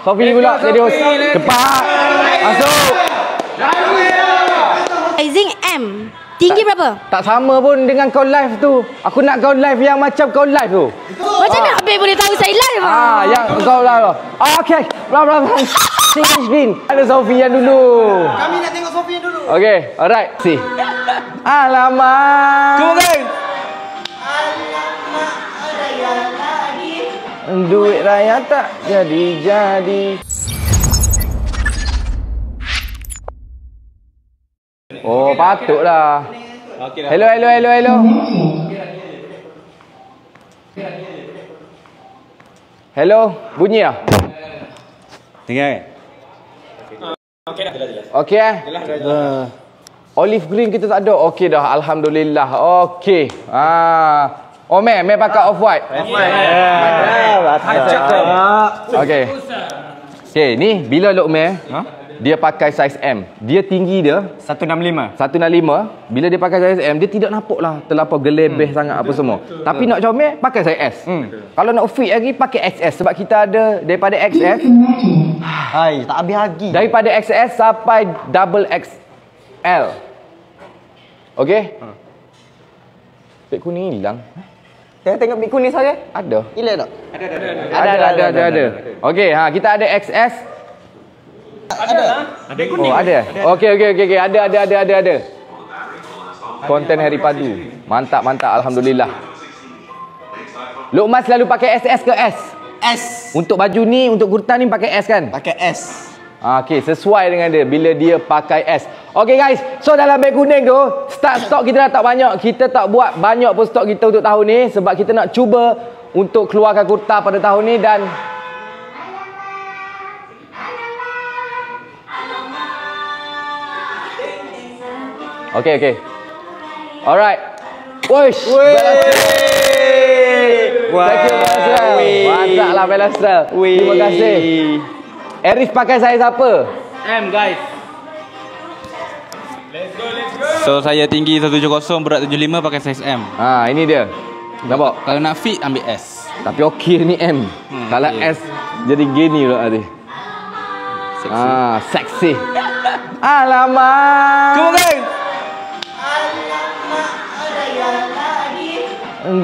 Sofi pula jadi host. Cepat. Masuk. Sizing M. Tinggi berapa? Tak sama pun dengan kau live tu. Aku nak kau live yang macam kau live tu. Macam mana Abang boleh tahu saya live? Yang kau live. Okey. Bla. Single screen. Ada Sofi yang dulu. Kami nak tengok Sofi yang dulu. Okey, alright. Si. Alamak. Come on guys. Duit raya tak jadi. Oh, patutlah. Hello. Hello, bunyi ah? Dengar. Okey olive green kita tak ada. Okey dah, alhamdulillah. Okey. Oh, Meh pakai off white. Okey, ni bila Lok Meh, dia pakai saiz M. Dia tinggi dia 165. 165. Bila dia pakai saiz M, dia tidak nampak lah terlampau gelebeh sangat apa semua. Tapi nak comel pakai saiz S. Kalau nak fit lagi pakai XS sebab kita ada daripada XS. Hai, tak habis lagi. Daripada XS sampai double XL. Okey? Pek kuning hilang. Tengok pek kuning saja. Ada. Hilang tak? Ada. Okey, kita ada XS. Ada. Ada kuning. Oh, ada. Okey. Ada. Konten Hari Padu. Mantap, alhamdulillah. Luqman selalu pakai SS ke S? S. Untuk baju ni, untuk kurta ni pakai S kan? Pakai S. Okey, sesuai dengan dia bila dia pakai S. Okey guys, so dalam beg kuning tu, stok kita dah tak banyak. Kita tak buat banyak pun stok kita untuk tahun ni sebab kita nak cuba untuk keluarkan kurta pada tahun ni dan Okey. Alright. Wush. Thank you Belastrel. Mantaplah Belastrel. Terima kasih. Arif pakai saiz apa? M guys. Let's go. So saya tinggi 170, berat 75, pakai saiz M. Ini dia. Nampak? Kalau nak fit ambil S. Tapi okey ni M. Kalau S jadi gini pula tadi. Seksi. Alamak. Come on guys.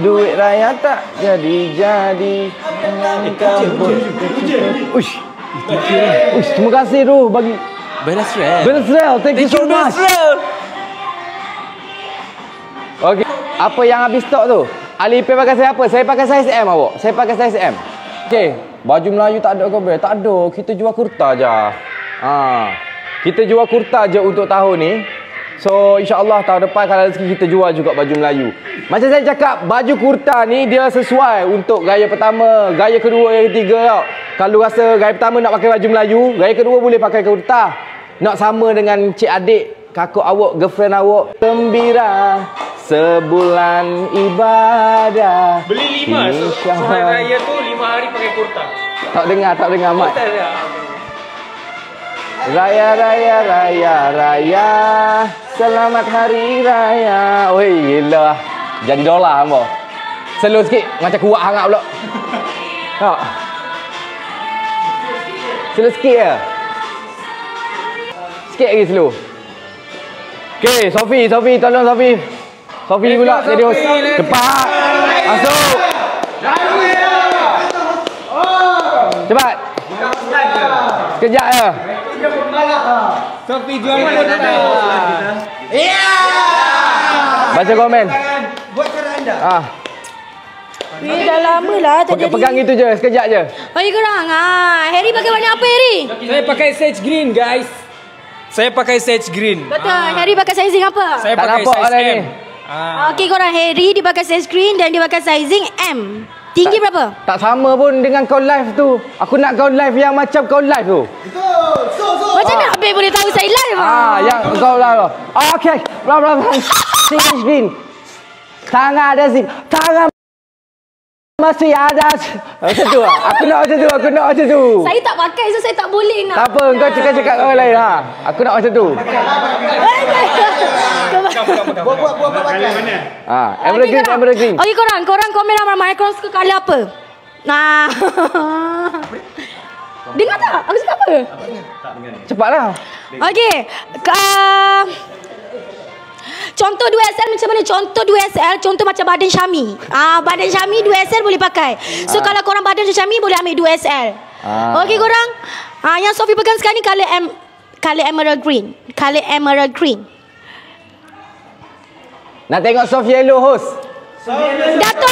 Duit raya tak jadi. Uish, terima kasih tu bagi Belastrel, thank you so much. Okey, apa yang habis stok tu? Alipay pakai saiz apa? Saya pakai saiz M awak. Saya pakai saiz M. Okey, baju Melayu tak ada ke? Tak ada. Kita jual kurta je. Kita jual kurta je untuk tahun ni. So insya-Allah tahun depan kalau rezeki kita jual juga baju Melayu. Macam saya cakap, baju kurta ni dia sesuai untuk gaya pertama, gaya kedua, gaya ketiga tau. Kalau rasa gaya pertama nak pakai baju Melayu, gaya kedua boleh pakai kurta. Nak sama dengan cik adik, kakak awak, girlfriend awak. Gembira sebulan ibadah. Beli 5 Sehari raya tu 5 hari pakai kurta. Tak dengar mat. Raya selamat hari raya. Oi gila. Jadi dolar hamba. Slow sikit macam kuat hangat pula. Ha. Slow sikit je. Sikit lagi slow. Okey, Sofi, tolong Sofi. Sofi pula jadi host. Cepat. Masuk. Cepat. Sekejap je. Sofi jual mana kita? Baca komen. Buat cara anda. Dah lama lah tak jadi. Pegang itu je, sekejap je. Bagi korang. Harry pakai warna apa Harry? Saya pakai sage green guys. Saya pakai sage green. Betul. Harry pakai sizing apa? Saya Tak pakai nampak size orang M. ni. Okey korang, Harry dia pakai sage green dan dia pakai sizing M. Tinggi berapa? Tak sama pun dengan kau live tu. Aku nak kau live yang macam kau live tu. Macam mana Abang boleh tahu saya live? Yang kau live. Okey. Bla. Single screen. Tangan ada sih. Tangan masih ada. Macam tu. Aku nak macam tu. Saya tak pakai so saya tak boleh nak. Tak apa, kau cakap orang lain Aku nak macam tu. Buat pakai. Emerald green. Okey korang komen ramai korang suka colour apa? Dengar tak? Aku cakap apa? Cepatlah. Okey. Contoh 2XL macam mana? Contoh 2XL, contoh macam badan Syami. Badan Syami 2XL boleh pakai. So kalau korang badan Syami boleh ambil 2XL. Okey korang. Yang Sophie pegang sekarang ni color emerald green. Color emerald green. Nak tengok soft yellow host. Dato'.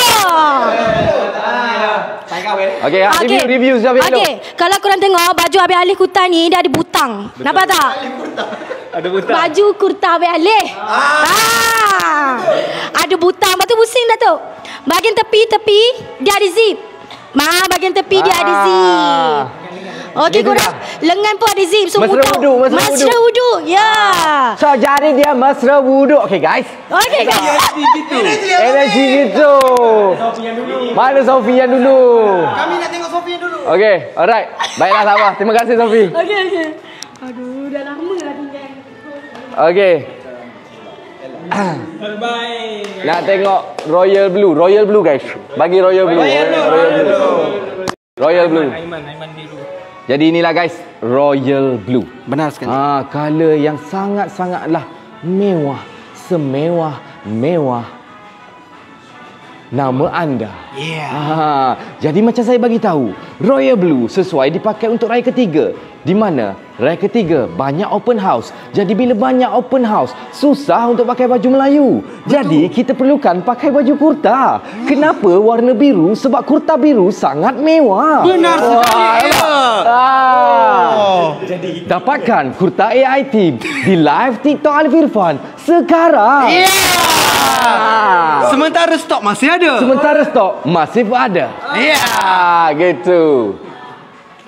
Okey, review soft yellow. Okey, kalau korang tengok baju Abang Alif Kurta ni dia ada butang. Nampak tak? Ada butang. Baju kurta Abang Alif. Ada butang. Lepas tu pusing Dato'. Bahagian tepi-tepi dia ada zip. Bahagian tepi dia ada zip. Okey korang, lengan pun ada zip. So Mesra wuduk, mesra wuduk. Ya. So jadi dia mesra wuduk. Okey guys. Okey guys. Energy gitu. Mana Sophie yang dulu? Kami nak tengok Sophie dulu. Okey, alright. Baiklah sabar. Terima kasih Sophie. Okey. Aduh, dah lama lah tinggal. Okey. Terbaik. Nak tengok Royal Blue. Royal Blue guys. Bagi Royal Blue. Royal Blue. Aiman dulu. Jadi inilah guys, Royal Blue. Benar sekali. Color yang sangat-sangatlah mewah, semewah-mewah nama anda. Jadi macam saya bagi tahu, Royal Blue sesuai dipakai untuk raya ketiga. Di mana raya ketiga banyak open house. Jadi bila banyak open house, susah untuk pakai baju Melayu. Jadi kita perlukan pakai baju kurta. Kenapa warna biru? Sebab kurta biru sangat mewah. Benar sekali. Jadi dapatkan kurta AI Team di live TikTok Alif Irfan sekarang. Sementara stok masih ada. Sementara stok masih ada. Gitu.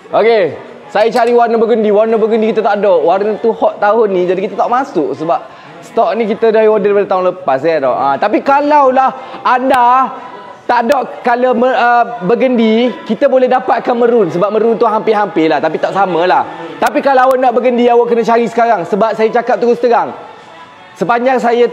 Okey. Saya cari warna burgundy. Warna burgundy kita tak ada. Warna tu hot tahun ni. Jadi kita tak masuk. Sebab stok ni kita dah order daripada tahun lepas. Tapi kalaulah anda tak ada colour burgundy, kita boleh dapatkan maroon. Sebab maroon tu hampir-hampir lah. Tapi tak sama lah. Tapi kalau awak nak burgundy, awak kena cari sekarang. Sebab saya cakap terus terang. Sepanjang saya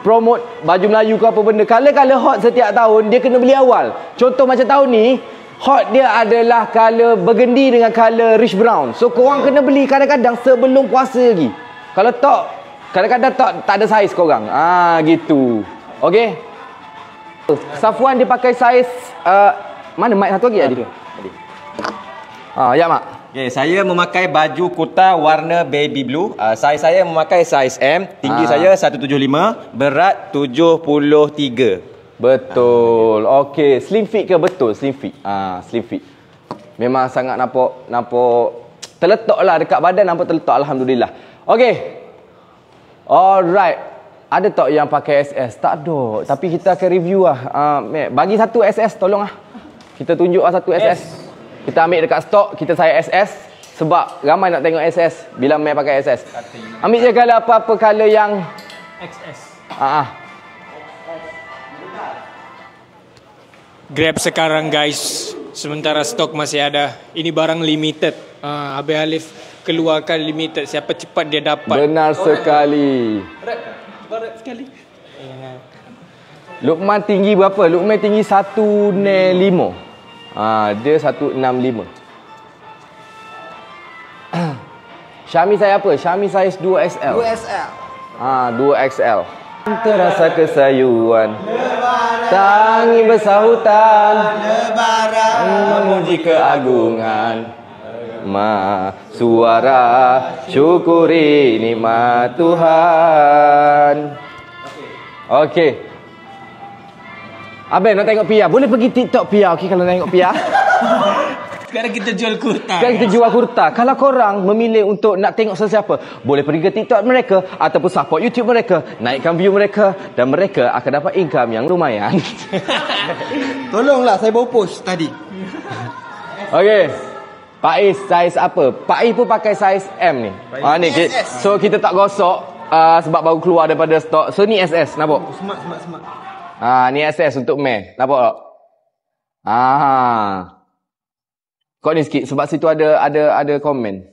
promote baju Melayu ke apa benda. Colour hot setiap tahun, dia kena beli awal. Contoh macam tahun ni, hot dia adalah colour burgundy dengan colour rich brown. So korang kena beli kadang-kadang sebelum puasa lagi. Kalau tak, kadang-kadang tak ada saiz korang. Gitu. Okey. Safwan dia pakai saiz mana mic satu lagi ada? Ya mak. Okay, saya memakai baju kurta warna baby blue. Saiz saya memakai saiz M. Tinggi saya 175, berat 73. Betul. Okey, slim fit ke? Betul, slim fit. Slim fit. Memang sangat nampak terletak lah dekat badan, nampak terletak, alhamdulillah. Okey. Alright. Ada tak yang pakai SS? Tak ada. Tapi kita akan review lah. Bagi satu SS tolong lah. Kita tunjuk lah satu SS. Kita ambil dekat stok, kita saya SS. Sebab ramai nak tengok SS bila Mel pakai SS. Ambil je kalau apa-apa color yang XS. Grab sekarang guys. Sementara stok masih ada. Ini barang limited. Abang Alif keluarkan limited. Siapa cepat dia dapat. Benar sekali. Berat sekali. Luqman tinggi berapa? Luqman tinggi 165. Dia 165. Syami saya apa? Syami saiz 2XL. 2XL. 2XL. Terasa kesayuan tangi bersahutan memuji keagungan suara syukuri nikmat Tuhan. Okey. Abang nak tengok Pia. Boleh pergi TikTok Pia, okey, kalau nak tengok Pia. Sekarang kita jual kurta. Sekarang kita jual kurta. Kalau korang memilih untuk nak tengok sesiapa, boleh pergi ke TikTok mereka ataupun support YouTube mereka, naikkan view mereka dan mereka akan dapat income yang lumayan. Tolonglah, saya baru post tadi. Okey. Pak Is saiz apa? Pak Is pun pakai saiz M ni. Ni so kita tak gosok sebab baru keluar daripada stok. So ni SS, nampak? Smart. Ni SS untuk Mel. Nampak tak? Kau ni sikit sebab situ ada komen.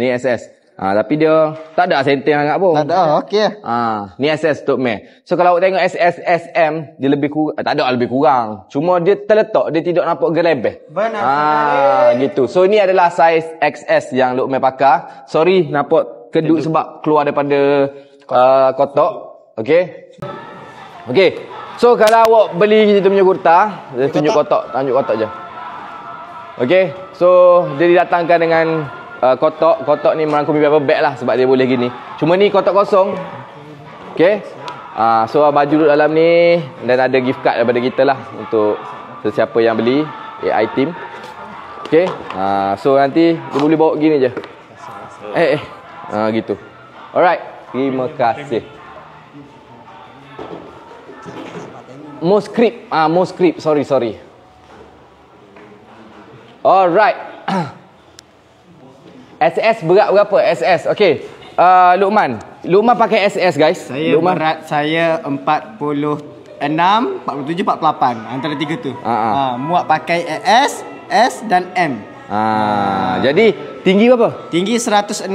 Ni SS. Tapi dia tak ada senteng sangat pun. Tak ada, okey. Ni SS untuk Meh. So kalau awak tengok SS SM, dia lebih kurang, tak ada lebih kurang. Cuma dia terletak, dia tidak nampak gelebeh. Benar. Gitu. So ni adalah saiz XS yang Luk Meh pakai. Sorry nampak kedut sebab keluar daripada kotak. Okey. Okey. So kalau awak beli kita punya kurta, dia tunjuk kotak je. Okey. So dia didatangkan dengan kotak ni merangkumi beberapa beg lah sebab dia boleh gini. Cuma ni kotak kosong. Okay. So baju duduk dalam ni dan ada gift card daripada kita lah untuk sesiapa yang beli AI team. Okay. So nanti dia boleh bawa gini je. Gitu. Alright. Terima kasih. Moscript. Sorry. Alright. SS berat berapa? SS. Okey. Luqman pakai SS guys. Berat saya 46, 47, 48 antara tiga tu. Muat pakai S, S dan M. Jadi tinggi berapa? Tinggi 165.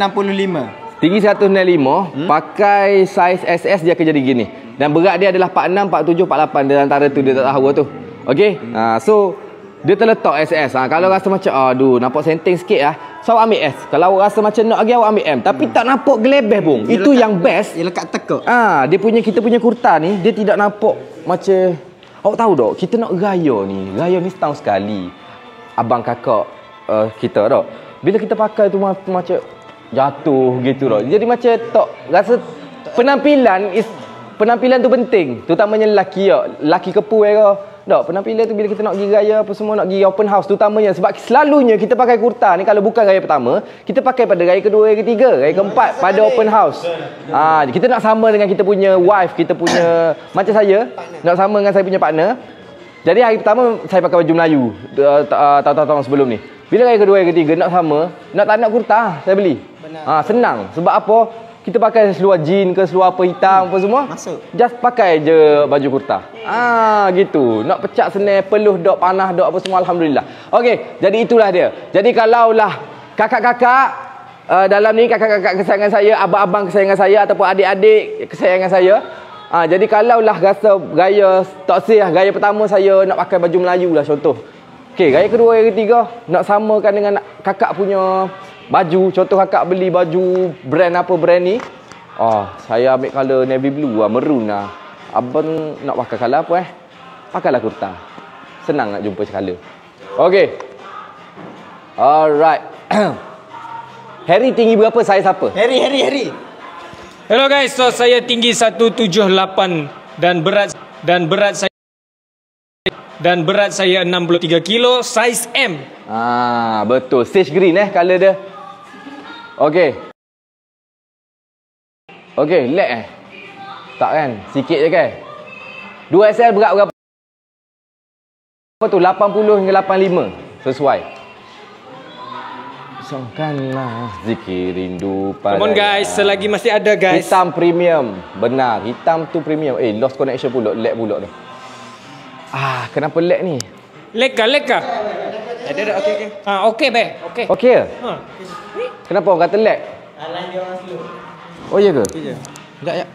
Tinggi 165, pakai saiz SS dia akan jadi gini. Dan berat dia adalah 46, 47, 48 di antara tu dia tak tahu tu. Okey. So dia terletak SS. Kalau rasa macam nampak senteng sikit so awak ambil S. Kalau awak rasa macam nak lagi awak ambil M. Tapi tak nampak gelebeh pun. Itu yang best. Dia lekat tekuk. Kita punya kurta ni dia tidak nampak macam awak tahu tak, kita nak gaya ni. Gaya ni setahun sekali. Abang kakak kita tak. Bila kita pakai tu macam jatuh gitu tak. Jadi macam tak rasa penampilan tu penting. Terutamanya lelaki lelaki kepu tak, penampilan tu bila kita nak pergi raya apa semua, nak pergi open house terutamanya. Sebab selalunya kita pakai kurta ni kalau bukan raya pertama, kita pakai pada raya kedua, raya ketiga, raya keempat pada open house. Kita nak sama dengan kita punya wife, kita punya macam saya, nak sama dengan saya punya partner. Jadi hari pertama saya pakai baju Melayu tahun-tahun sebelum ni. Bila raya kedua, raya ketiga nak sama, nak tak nak kurta, saya beli. Senang. Sebab apa? Kita pakai seluar jean ke seluar apa hitam apa semua. Masuk. Just pakai je baju kurta. Gitu. Nak pecak senang, peluh dok, panah dok apa semua, alhamdulillah. Okey, jadi itulah dia. Jadi kalaulah kakak-kakak dalam ni kakak-kakak kesayangan saya, abang-abang kesayangan saya ataupun adik-adik kesayangan saya, jadi kalaulah rasa gaya tak sah, gaya pertama saya nak pakai baju Melayu lah contoh. Okey, gaya kedua, gaya ketiga nak samakan dengan kakak punya baju. Contoh kakak beli baju brand apa brand ni. Saya ambil colour navy blue maroon lah. Abang nak pakai colour apa pakailah kurta. Senang nak jumpa colour. Okey. Alright. Harry tinggi berapa, saiz apa? Harry. Hello guys, so saya tinggi 178 dan berat saya 63 kilo, saiz M. Betul. Sage green colour dia. Okey. Leg tak kan? Sikit je kan? 2XL berat berapa? Apa tu? 80 hingga 85. Sesuai. Songkanlah zikir rindu pada. Come on guys, selagi masih ada guys. Hitam premium. Benar, hitam tu premium. Lost connection pula, leg pula tu. Kenapa leg ni? Leg kah? Ada okey. Okey be. Okey. Kenapa orang kata leg? Line dia orang slow. Oh iya ke? Okey je. Sekejap.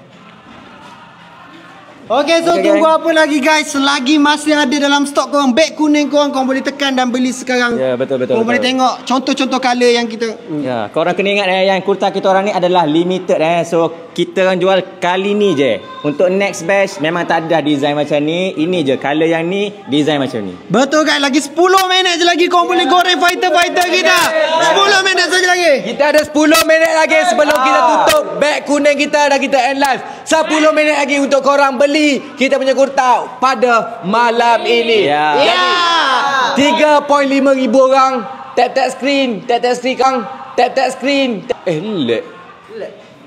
Okey, so tunggu apa lagi guys? Selagi masih ada dalam stok korang, beg kuning korang boleh tekan dan beli sekarang. Ya, betul. Korang boleh tengok contoh-contoh colour yang kita. Ya, korang kena ingat yang kurta kita orang ni adalah limited So kita orang jual kali ni je. Untuk next batch memang tak ada design macam ni. Ini je colour yang ni, design macam ni. Betul guys, lagi 10 minit je lagi korang boleh goreng fighter kita. 10 minit saja lagi. Kita ada 10 minit lagi sebelum kita tutup beg kuning kita dan kita end live. 10 minit lagi untuk korang beli kita punya kurta pada malam ini. Jadi 3.5 ribu orang tap screen kang. Tap screen.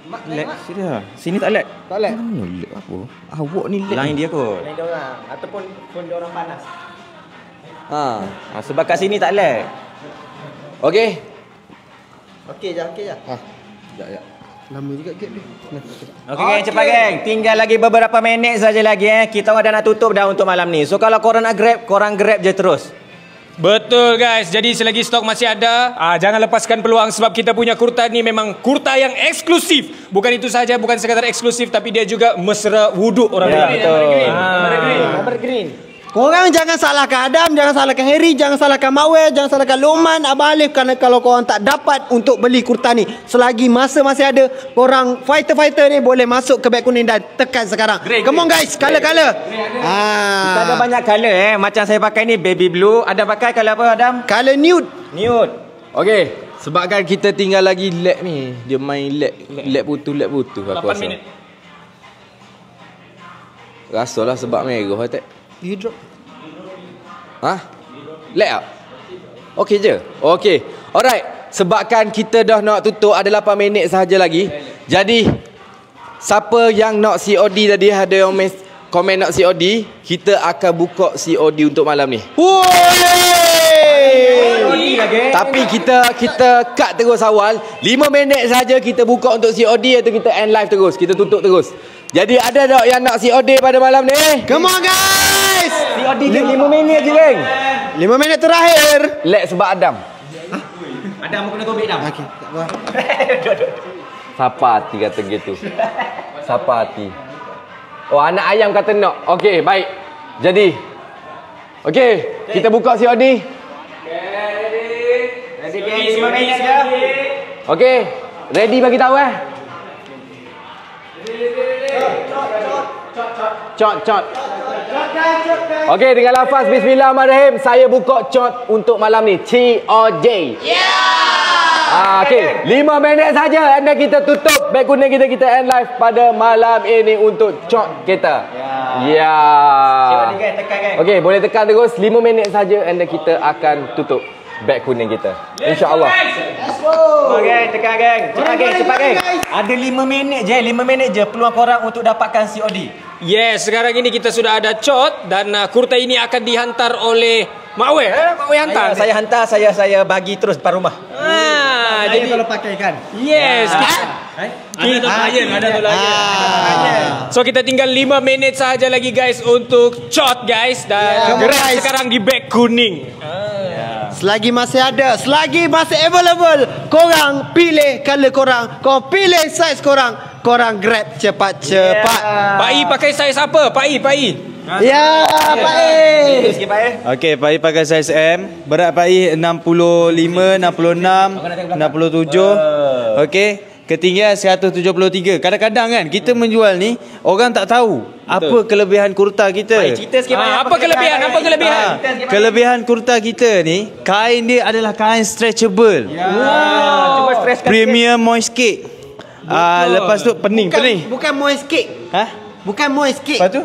Lag. Serius. Sini tak lag. Tak lag. Lag apa? Awak ni lag. Line dia kot. Line dia orang ataupun phone dia orang panas. Sebab kat sini tak lag. Okey. Okey je. Ya. Lama juga gap ni. Okey geng, cepat geng. Tinggal lagi beberapa minit saja lagi Kita dah nak tutup dah untuk malam ni. So kalau korang nak grab, korang grab je terus. Betul guys. Jadi selagi stok masih ada, jangan lepaskan peluang sebab kita punya kurta ni memang kurta yang eksklusif. Bukan itu saja, bukan sekadar eksklusif tapi dia juga mesra wuduk orang lain. Betul. Number green. Korang jangan salahkan Adam, jangan salahkan Harry, jangan salahkan Mawel, jangan salahkan Luqman, Abang Alif kerana kalau korang tak dapat untuk beli kurta ni. Selagi masa masih ada, korang fighter-fighter ni boleh masuk ke beg kuning dan tekan sekarang. Come on guys, color. Kita ada banyak color Macam saya pakai ni baby blue. Ada pakai color apa Adam? Color nude. Okey, sebabkan kita tinggal lagi lap ni. Dia main lap putus aku 8 rasa. minit. Rasalah sebab merah tak? You drop. Lag tak? Okey je. Okey. Alright. Sebabkan kita dah nak tutup, ada 8 minit sahaja lagi. Jadi siapa yang nak COD tadi, ada yang komen nak COD, kita akan buka COD untuk malam ni. Tapi kita cut terus awal. 5 minit saja kita buka untuk COD, atau kita end live terus, kita tutup terus. Jadi ada tak yang nak COD pada malam ni? Come on guys. COD je 5 minit je geng. 5 minit terakhir. Lag sebab Adam. Adam kena tobek Adam. Okey, tak apa. Siapa hati kata gitu? Siapa hati? Oh, anak ayam kata nak. Okey, baik. Jadi okey, kita buka COD. Ready geng, 5 minit je. Okey, ready bagi tahu Cot. Okey, dengan lafaz bismillahirrahmanirrahim, saya buka cot untuk malam ni. COD. Okey, 5 minit saja anda kita tutup beg kuning kita end live pada malam ini untuk cot kita. COD geng, tekan geng. Okey, boleh tekan terus. 5 minit saja anda kita akan tutup beg kuning kita. InsyaAllah. Okey, tekan geng. Cepat geng. Ada 5 minit je peluang korang untuk dapatkan COD. Yes, sekarang ini kita sudah ada cot dan kurta ini akan dihantar oleh Mawel. Mawel hantar. Saya hantar, saya bagi terus depan rumah. Jadi kalau pakai kan. Yes. Ada tu layan. So kita tinggal 5 minit sahaja lagi guys untuk cot guys, dan gerak sekarang di beg kuning. Selagi masih ada, selagi masih available, korang pilih color korang pilih size korang grab cepat-cepat. Pak I pakai saiz apa? Pak I. Ya, Pak E. Okey, Pak I pakai saiz M. Berat Pak I 65, 66, 67. Okey, ketinggian 173. Kadang-kadang kan kita menjual ni, orang tak tahu apa kelebihan kurta kita. Cerita sikit Apa kelebihan? Kelebihan kurta kita ni, kain dia adalah kain stretchable. Cuba stress Premium moist cake. Lepas tu pening. Bukan moist cake. Bukan moist cake. Lepas tu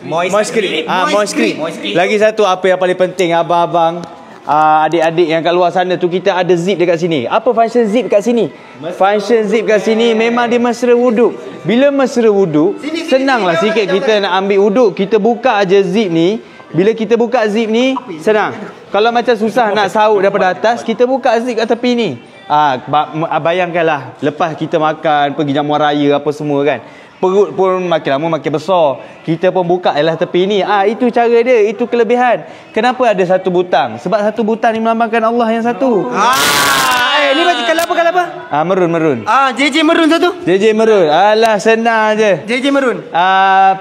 moist cake. Moist cake. Lagi satu, apa yang paling penting abang-abang, adik-adik yang kat luar sana tu, kita ada zip dekat sini. Apa function zip kat sini? Function zip kat sini memang dia mesra wuduk. Bila mesra wuduk, senanglah sikit kita nak ambil wuduk. Kita buka aja zip ni. Bila kita buka zip ni, senang. Kalau macam susah nak saut daripada atas, kita buka zip kat tepi ni. Bayangkanlah lepas kita makan, pergi jamuan raya apa semua kan, perut pun makin lama makin besar, kita pun buka lah tepi ni. Itu cara dia, itu kelebihan. Kenapa ada satu butang? Sebab satu butang ni melambangkan Allah yang satu. Ni baju kalau apa? Merun. JJ merun satu. JJ merun. Alah, senang je. JJ merun.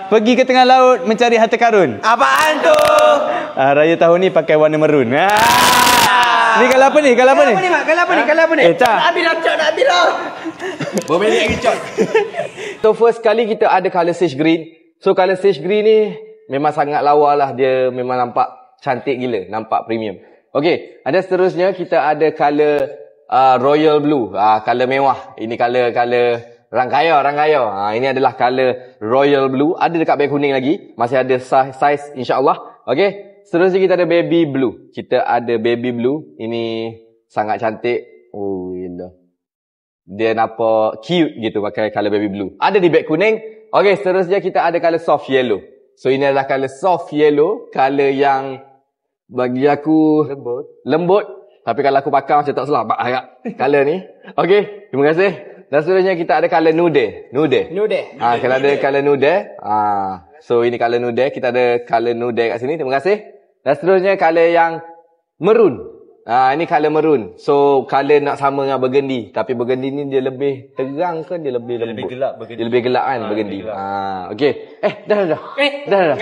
Pergi ke tengah laut mencari harta karun. Apaan tu? Raya tahun ni pakai warna merun. Ni kalau apa ni? Kalau apa ni? Tak. Nak habis dah. Berminit lagi cot. So first kali kita ada colour sage green. So colour sage green ni memang sangat lawa lah. Dia memang nampak cantik gila. Nampak premium. Okay. Ada seterusnya kita ada colour royal blue. Colour mewah. Ini colour rangkaya. Ini adalah colour royal blue. Ada dekat beg kuning lagi. Masih ada size insyaAllah. Okay. Seterusnya kita ada baby blue. Kita ada baby blue. Ini sangat cantik. Oh, gila. Dia nampak cute gitu pakai colour baby blue. Ada di beg kuning. Okay, seterusnya kita ada colour soft yellow. So, ini adalah colour soft yellow. Colour yang bagi aku lembut. Tapi kalau aku pakai macam tak salah. Colour ni. Okay, terima kasih. Dan seterusnya kita ada colour nude. Kalau ada colour nude. So, ini colour nude. Kita ada colour nude kat sini. Terima kasih. Dan seterusnya colour yang Maroon. Ini color maroon. So color nak sama dengan burgundy, tapi burgundy ni dia lebih terang ke dia lebih lembut? Lebih gelap burgundy. Dia lebih gelap kan burgundy. Okey. Dah. Kalah.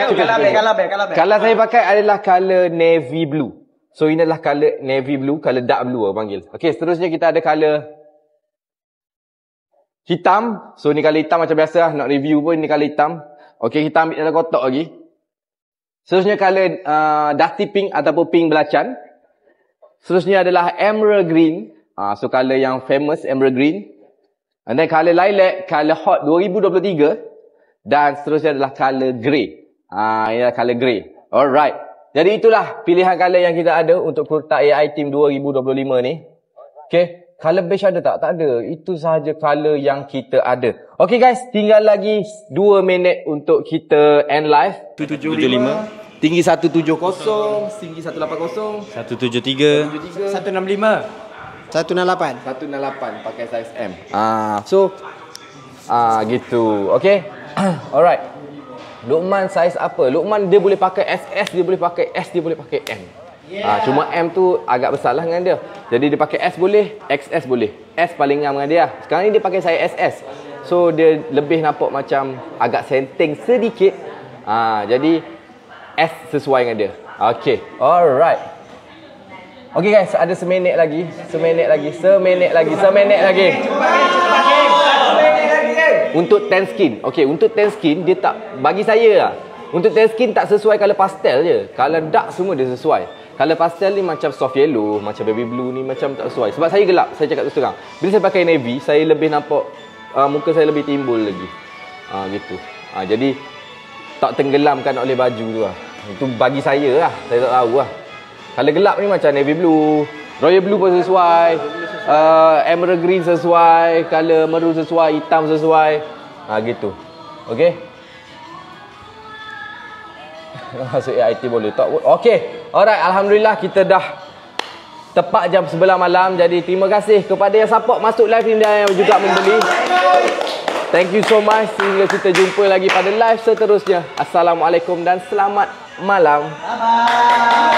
Color saya pakai adalah color navy blue. So ini adalah color navy blue, color dark blue orang panggil. Okey, seterusnya kita ada color hitam. So ni color hitam macam biasa lah, nak review pun ni color hitam. Okey, kita ambil dalam kotak lagi. Seterusnya color dusty pink ataupun pink belacan. Seterusnya adalah emerald green. So color yang famous emerald green. And then color lilac, color hot 2023. Dan seterusnya adalah color grey. Ini adalah color grey. Alright. Jadi itulah pilihan color yang kita ada untuk kurta AI Team 2025 ni. Okay. Color beige ada tak? Tak ada. Itu sahaja color yang kita ada. Okay guys, tinggal lagi 2 minit untuk kita end live. 75. Tinggi 170, tinggi 180, 173. 165. 168. 168 pakai size M. Gitu. Okay. Alright. Luqman size apa? Luqman dia boleh pakai SS, dia boleh pakai S, dia boleh pakai M. Cuma M tu agak besar lah dengan dia. Jadi dia pakai S boleh, XS boleh. S paling ngam dengan dia. Sekarang ni dia pakai size SS. So dia lebih nampak macam agak senteng sedikit. Jadi S sesuai dengan dia. Okay. Alright. Okay guys, ada seminit lagi. Untuk tan skin. Okay, untuk tan skin dia tak, bagi saya lah, untuk tan skin tak sesuai color pastel je. Color dark semua dia sesuai. Color pastel ni macam soft yellow, macam baby blue ni macam tak sesuai. Sebab saya gelap, saya cakap terus terang. Bila saya pakai navy, saya lebih nampak muka saya lebih timbul lagi. Gitu. Jadi tak tenggelamkan oleh baju tu lah. Itu bagi saya lah. Saya tak tahu lah. Color gelap ni macam navy blue, royal blue pun sesuai, emerald green sesuai, color maroon sesuai, hitam sesuai. Gitu. Okay. Masuk AIT boleh tak? Okay. Alright. Alhamdulillah kita dah tepat jam 11 malam. Jadi terima kasih kepada yang support masuk live ni dan yang juga membeli. Thank you so much. Sehingga kita jumpa lagi pada live seterusnya. Assalamualaikum dan selamat malam. Bye-bye.